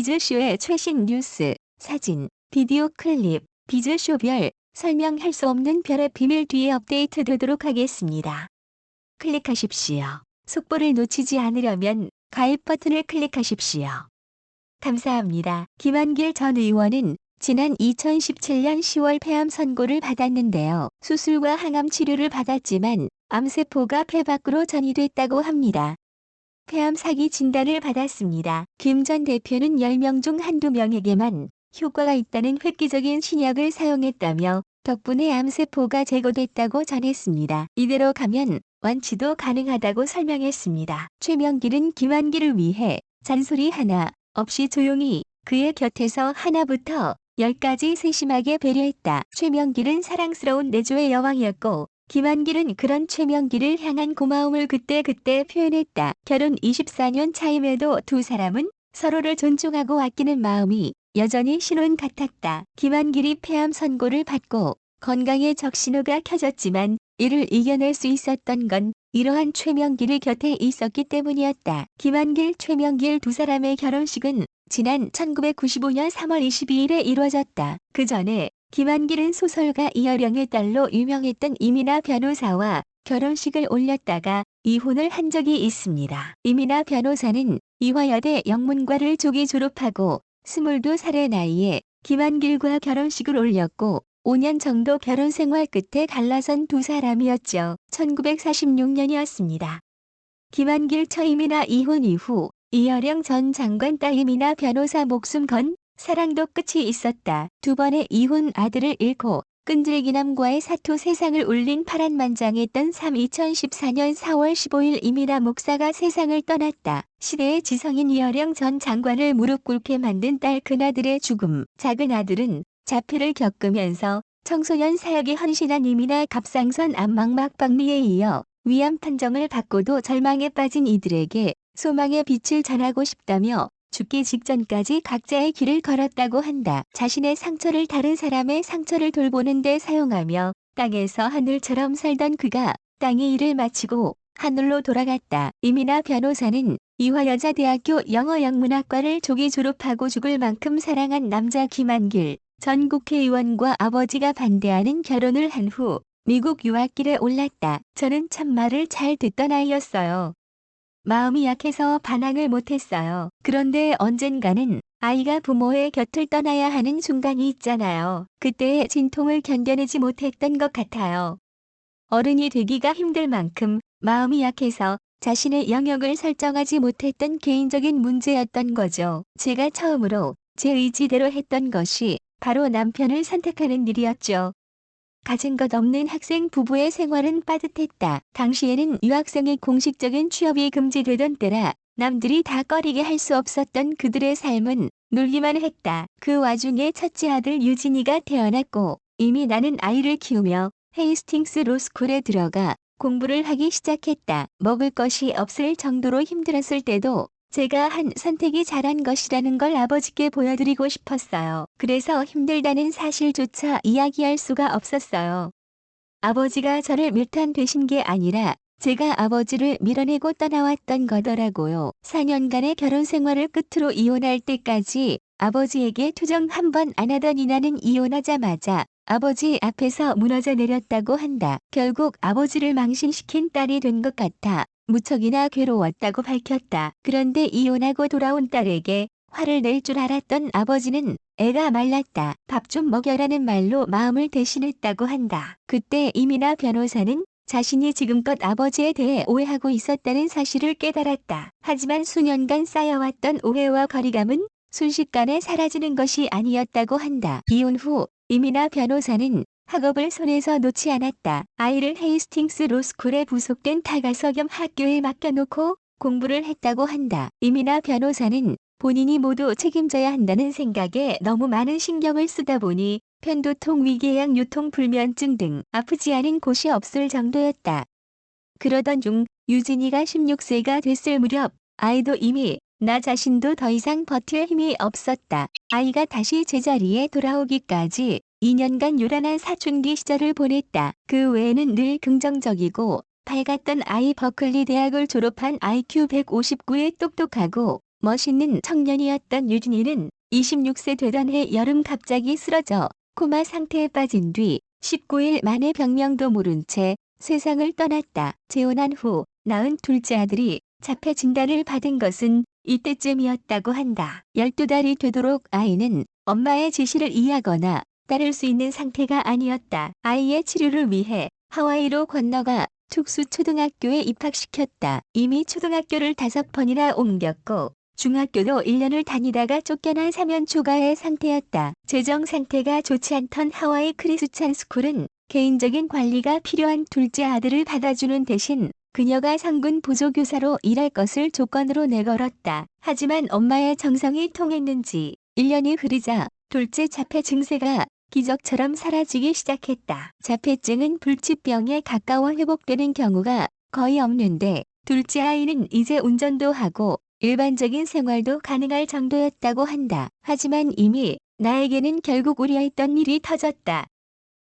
비즈쇼의 최신 뉴스, 사진, 비디오 클립, 비즈쇼별, 설명할 수 없는 별의 비밀 뒤에 업데이트 되도록 하겠습니다. 클릭하십시오. 속보를 놓치지 않으려면 가입 버튼을 클릭하십시오. 감사합니다. 김한길 전 의원은 지난 2017년 10월 폐암 선고를 받았는데요. 수술과 항암 치료를 받았지만 암세포가 폐 밖으로 전이됐다고 합니다. 폐암 사기 진단을 받았습니다. 김 전 대표는 10명 중 한두 명에게만 효과가 있다는 획기적인 신약을 사용했다며 덕분에 암세포가 제거됐다고 전했습니다. 이대로 가면 완치도 가능하다고 설명했습니다. 최명길은 김한길을 위해 잔소리 하나 없이 조용히 그의 곁에서 하나부터 10까지 세심하게 배려했다. 최명길은 사랑스러운 내조의 여왕이었고 김한길은 그런 최명길을 향한 고마움을 그때그때 표현했다. 결혼 24년 차임에도 두 사람은 서로를 존중하고 아끼는 마음이 여전히 신혼 같았다. 김한길이 폐암 선고를 받고 건강에 적신호가 켜졌지만 이를 이겨낼 수 있었던 건 이러한 최명길이 곁에 있었기 때문이었다. 김한길, 최명길 두 사람의 결혼식은 지난 1995년 3월 22일에 이루어졌다. 그 전에 김한길은 소설가 이어령의 딸로 유명했던 이민아 변호사와 결혼식을 올렸다가 이혼을 한 적이 있습니다. 이민아 변호사는 이화여대 영문과를 조기 졸업하고 22살의 나이에 김한길과 결혼식을 올렸고 5년 정도 결혼 생활 끝에 갈라선 두 사람이었죠. 1946년이었습니다. 김한길 처이민아 이혼 이후 이어령 전 장관 딸 이민아 변호사 목숨 건 사랑도 끝이 있었다. 두 번의 이혼 아들을 잃고 끈질기남과의 사토 세상을 울린 파란만장했던 2014년 4월 15일 이민아 목사가 세상을 떠났다. 시대의 지성인 이어령 전 장관을 무릎 꿇게 만든 딸 큰아들의 죽음. 작은 아들은 자폐를 겪으면서 청소년 사역에 헌신한 이민아 갑상선 암막막 박리에 이어 위암 판정을 받고도 절망에 빠진 이들에게 소망의 빛을 전하고 싶다며 죽기 직전까지 각자의 길을 걸었다고 한다. 자신의 상처를 다른 사람의 상처를 돌보는 데 사용하며 땅에서 하늘처럼 살던 그가 땅의 일을 마치고 하늘로 돌아갔다. 이민아 변호사는 이화여자대학교 영어영문학과를 조기 졸업하고 죽을 만큼 사랑한 남자 김한길 전 국회의원과 아버지가 반대하는 결혼을 한 후 미국 유학길에 올랐다. 저는 참 말을 잘 듣던 아이였어요. 마음이 약해서 반항을 못했어요. 그런데 언젠가는 아이가 부모의 곁을 떠나야 하는 순간이 있잖아요. 그때의 진통을 견뎌내지 못했던 것 같아요. 어른이 되기가 힘들 만큼 마음이 약해서 자신의 영역을 설정하지 못했던 개인적인 문제였던 거죠. 제가 처음으로 제 의지대로 했던 것이 바로 남편을 선택하는 일이었죠. 가진 것 없는 학생 부부의 생활은 빠듯했다. 당시에는 유학생의 공식적인 취업이 금지되던 때라 남들이 다 꺼리게 할 수 없었던 그들의 삶은 놀기만 했다. 그 와중에 첫째 아들 유진이가 태어났고 이미 나는 아이를 키우며 헤이스팅스 로스쿨에 들어가 공부를 하기 시작했다. 먹을 것이 없을 정도로 힘들었을 때도 제가 한 선택이 잘한 것이라는 걸 아버지께 보여드리고 싶었어요. 그래서 힘들다는 사실조차 이야기할 수가 없었어요. 아버지가 저를 밀탄되신 게 아니라 제가 아버지를 밀어내고 떠나왔던 거더라고요. 4년간의 결혼 생활을 끝으로 이혼할 때까지 아버지에게 투정 한 번 안 하던 이나는 이혼하자마자 아버지 앞에서 무너져 내렸다고 한다. 결국 아버지를 망신시킨 딸이 된 것 같아 무척이나 괴로웠다고 밝혔다. 그런데 이혼하고 돌아온 딸에게 화를 낼 줄 알았던 아버지는 애가 말랐다. 밥 좀 먹여라는 말로 마음을 대신했다고 한다. 그때 이민아 변호사는 자신이 지금껏 아버지에 대해 오해하고 있었다는 사실을 깨달았다. 하지만 수년간 쌓여왔던 오해와 거리감은 순식간에 사라지는 것이 아니었다고 한다. 이혼 후 이민아 변호사는 학업을 손에서 놓지 않았다. 아이를 헤이스팅스 로스쿨에 부속된 타가서 겸 학교에 맡겨놓고 공부를 했다고 한다. 이민아 변호사는 본인이 모두 책임져야 한다는 생각에 너무 많은 신경을 쓰다 보니 편도통 위궤양 유통 불면증 등 아프지 않은 곳이 없을 정도였다. 그러던 중 유진이가 16세가 됐을 무렵 아이도 이미 나 자신도 더 이상 버틸 힘이 없었다. 아이가 다시 제자리에 돌아오기까지 2년간 요란한 사춘기 시절을 보냈다. 그 외에는 늘 긍정적이고 밝았던 아이. 버클리 대학을 졸업한 IQ 159의 똑똑하고 멋있는 청년이었던 유진이는 26세 되던 해 여름 갑자기 쓰러져 코마 상태에 빠진 뒤 19일 만에 병명도 모른 채 세상을 떠났다. 재혼한 후 낳은 둘째 아들이 자폐 진단을 받은 것은 이때쯤이었다고 한다. 12달이 되도록 아이는 엄마의 지시를 이해하거나 따를 수 있는 상태가 아니었다. 아이의 치료를 위해 하와이로 건너가 특수초등학교에 입학시켰다. 이미 초등학교를 5번이나 옮겼고 중학교도 1년을 다니다가 쫓겨난 사면초가의 상태였다. 재정 상태가 좋지 않던 하와이 크리스찬 스쿨은 개인적인 관리가 필요한 둘째 아들을 받아주는 대신 그녀가 성군 보조교사로 일할 것을 조건으로 내걸었다. 하지만 엄마의 정성이 통했는지 1년이 흐르자 둘째 자폐 증세가 기적처럼 사라지기 시작했다. 자폐증은 불치병에 가까워 회복되는 경우가 거의 없는데 둘째 아이는 이제 운전도 하고 일반적인 생활도 가능할 정도였다고 한다. 하지만 이미 나에게는 결국 우려했던 일이 터졌다.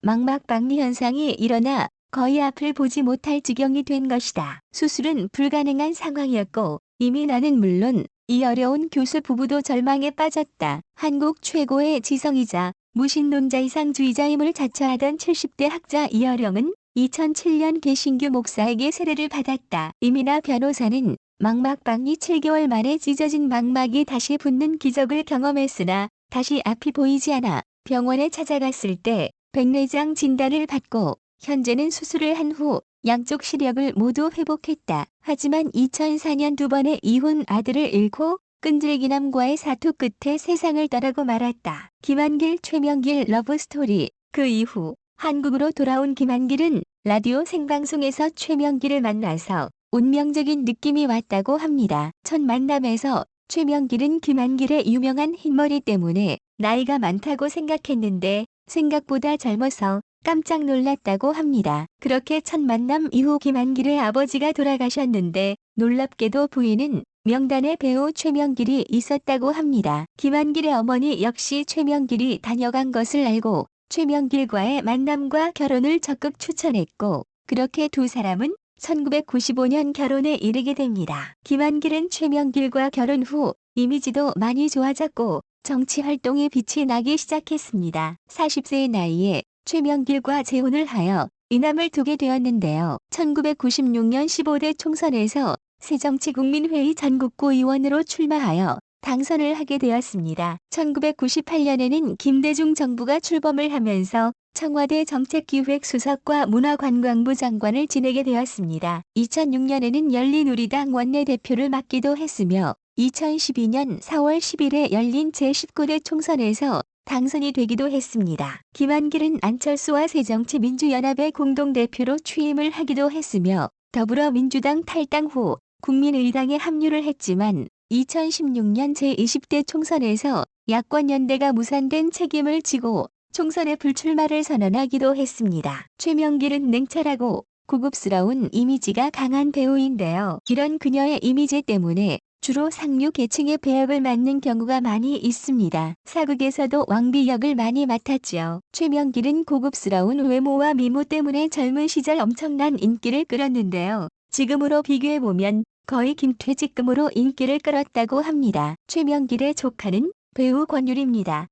망막박리 현상이 일어나 거의 앞을 보지 못할 지경이 된 것이다. 수술은 불가능한 상황이었고 이미 나는 물론 이 어려운 교수 부부도 절망에 빠졌다. 한국 최고의 지성이자 무신론자이상주의자임을 자처하던 70대 학자 이어령은 2007년 개신교 목사에게 세례를 받았다. 이민아 변호사는 망막박리 7개월 만에 찢어진 망막이 다시 붙는 기적을 경험했으나 다시 앞이 보이지 않아 병원에 찾아갔을 때 백내장 진단을 받고 현재는 수술을 한 후 양쪽 시력을 모두 회복했다. 하지만 2004년 2번의 이혼 아들을 잃고 끈질기남과의 사투 끝에 세상을 떠나고 말았다. 김한길 최명길 러브스토리. 그 이후 한국으로 돌아온 김한길은 라디오 생방송에서 최명길을 만나서 운명적인 느낌이 왔다고 합니다. 첫 만남에서 최명길은 김한길의 유명한 흰머리 때문에 나이가 많다고 생각했는데 생각보다 젊어서 깜짝 놀랐다고 합니다. 그렇게 첫 만남 이후 김한길의 아버지가 돌아가셨는데 놀랍게도 부인은 명단에 배우 최명길이 있었다고 합니다. 김한길의 어머니 역시 최명길이 다녀간 것을 알고 최명길과의 만남과 결혼을 적극 추천했고 그렇게 두 사람은 1995년 결혼에 이르게 됩니다. 김한길은 최명길과 결혼 후 이미지도 많이 좋아졌고 정치 활동에 빛이 나기 시작했습니다. 40세의 나이에 최명길과 재혼을 하여 이남을 두게 되었는데요. 1996년 15대 총선에서 새정치국민회의 전국구 의원으로 출마하여 당선을 하게 되었습니다. 1998년에는 김대중 정부가 출범을 하면서 청와대 정책기획수석과 문화관광부 장관을 지내게 되었습니다. 2006년에는 열린우리당 원내대표를 맡기도 했으며 2012년 4월 10일에 열린 제19대 총선에서 당선이 되기도 했습니다. 김한길은 안철수와 새정치민주연합의 공동대표로 취임을 하기도 했으며 더불어민주당 탈당 후 국민의당에 합류를 했지만 2016년 제20대 총선에서 야권연대가 무산된 책임을 지고 총선에 불출마를 선언하기도 했습니다. 최명길은 냉철하고 고급스러운 이미지가 강한 배우인데요. 이런 그녀의 이미지 때문에 주로 상류 계층의 배역을 맡는 경우가 많이 있습니다. 사극에서도 왕비 역을 많이 맡았죠. 최명길은 고급스러운 외모와 미모 때문에 젊은 시절 엄청난 인기를 끌었는데요. 지금으로 비교해보면 거의 김퇴직금으로 인기를 끌었다고 합니다. 최명길의 조카는 배우 권율입니다.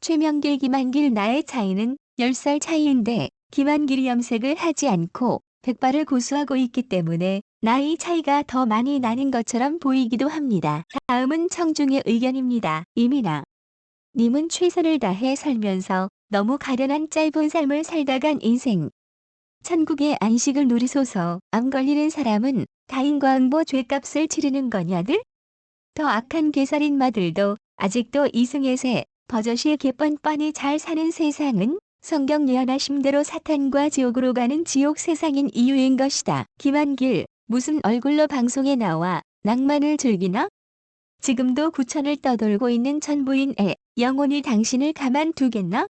최명길 김한길 나의 차이는 10살 차이인데 김한길이 염색을 하지 않고 백발을 고수하고 있기 때문에 나이 차이가 더 많이 나는 것처럼 보이기도 합니다. 다음은 청중의 의견입니다. 이민아 님은 최선을 다해 살면서 너무 가련한 짧은 삶을 살다간 인생. 천국의 안식을 누리소서. 암 걸리는 사람은 다인과응보 죗값을 치르는 거냐들? 더 악한 개살인마들도 아직도 이승에세 버젓이 개뻔뻔히 잘 사는 세상은 성경 예언하심대로 사탄과 지옥으로 가는 지옥 세상인 이유인 것이다. 김한길 무슨 얼굴로 방송에 나와 낭만을 즐기나? 지금도 구천을 떠돌고 있는 천부인의 영혼이 당신을 가만두겠나?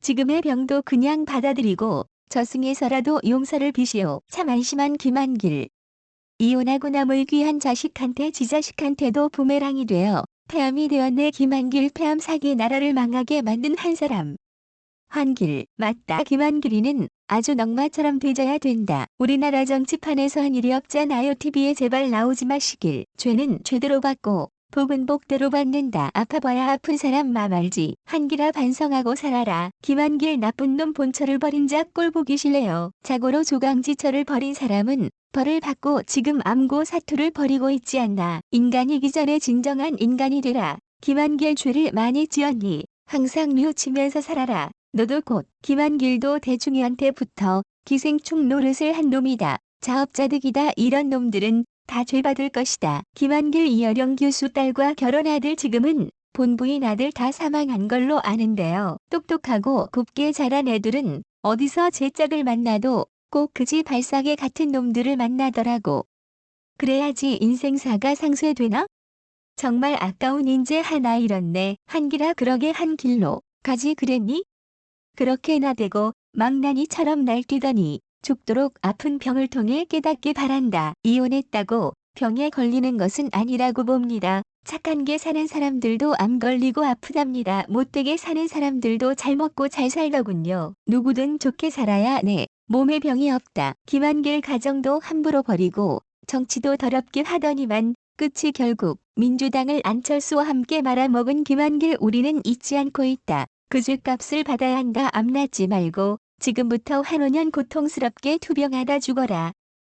지금의 병도 그냥 받아들이고 저승에서라도 용서를 비시오. 참 안심한 김한길. 이혼하고 남의 귀한 자식한테 지자식한테도 부메랑이 되어 폐암이 되었네. 김한길 폐암 사기 나라를 망하게 만든 한 사람. 한길 맞다. 김한길이는 아주 넉마처럼 되져야 된다. 우리나라 정치판에서 한 일이 없잖아요. TV에 제발 나오지 마시길. 죄는 죄대로 받고 복은 복대로 받는다. 아파봐야 아픈 사람 맘 알지. 한기라 반성하고 살아라. 김한길 나쁜 놈 본처를 버린 자 꼴 보기 싫네요. 자고로 조강지처를 버린 사람은 벌을 받고 지금 암고 사투를 벌이고 있지 않나. 인간이기 전에 진정한 인간이 되라. 김한길 죄를 많이 지었니? 항상 뉘우치면서 살아라. 너도 곧. 김한길도 대중이한테 붙어 기생충 노릇을 한 놈이다. 자업자득이다. 이런 놈들은 다 죄받을 것이다. 김한길 이어령 교수 딸과 결혼 아들 지금은 본부인 아들 다 사망한 걸로 아는데요. 똑똑하고 곱게 자란 애들은 어디서 제 짝을 만나도 꼭 그지 발사계 같은 놈들을 만나더라고. 그래야지 인생사가 상쇄되나? 정말 아까운 인재 하나 잃었네. 한기라 그러게 한 길로 가지 그랬니? 그렇게 나대고 망나니처럼 날뛰더니 죽도록 아픈 병을 통해 깨닫길 바란다. 이혼했다고 병에 걸리는 것은 아니라고 봅니다. 착한 게 사는 사람들도 암 걸리고 아프답니다. 못되게 사는 사람들도 잘 먹고 잘 살더군요. 누구든 좋게 살아야 내 몸에 병이 없다. 김한길 가정도 함부로 버리고 정치도 더럽게 하더니만 끝이 결국 민주당을 안철수와 함께 말아먹은 김한길 우리는 잊지 않고 있다. 그 죄값을 받아야 한다. 암 낳지 말고 지금부터 한 5년 고통스럽게 투병하다 죽어라.